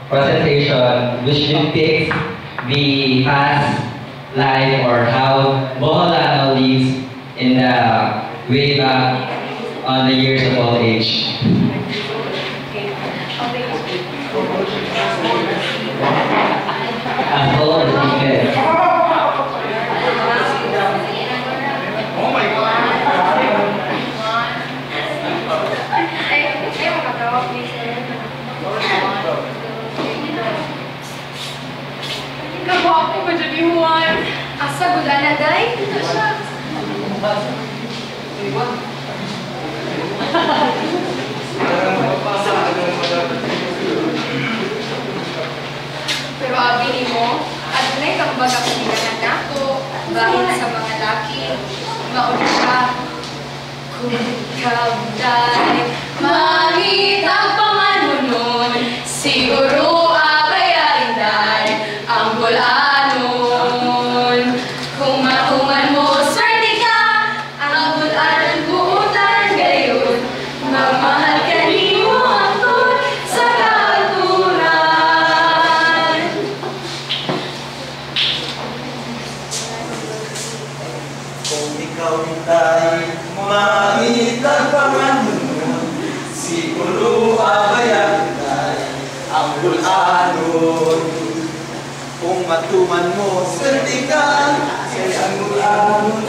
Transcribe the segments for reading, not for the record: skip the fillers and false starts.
presentation which depicts the past life or how Boholano lives in the way back on the years of old age. As old as he is. Oh my God! Nagwapo ba dyan yung Juan? Asa gula na day? Ito siya. Pero abi ni mo, at na itang baga kanilangan ako, bahin sa mga laki, mauna ka. Kung ikaw day, mangitang panganunon, siguro abayarin day, ang bulanon. Kung matuman mo, swerte ka, ang bulanon buutan gayon, mamahal ka ni mo ako sa katuran. Kung ikaw hintay, mangitang panganunon, siguro abayarin day, ang bulanon. Kung matuman mo, swerte ka, ang bulanon.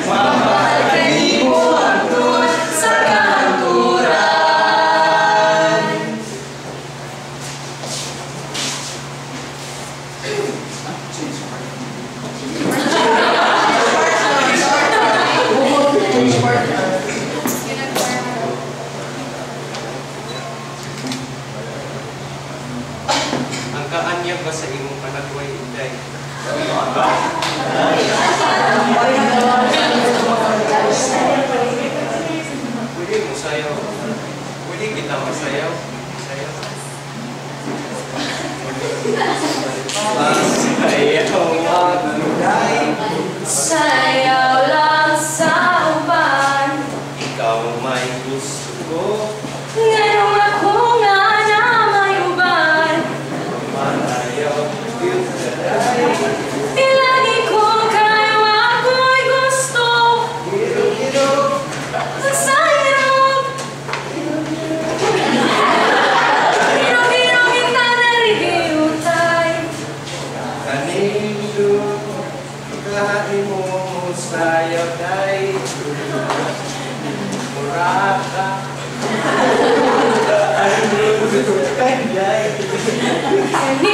Mamahal ka ni mo andun sa kanturan. Ang kaanyag ba sa imong panagway, Inday? Pwede mo sayaw. Pwede kita masayaw. Sayaw. Sayaw lang sa uban, Ikaw may gusto ko. ngayong ako nga na may uban. Manayaw, yun taday. Ilagi ko kayo ako'y gusto. Hiro-hiro. Sayang. Hiro-hiro kita narigayutay. Kanilo. Ikahi mo sayaw day. Muraka. Kanino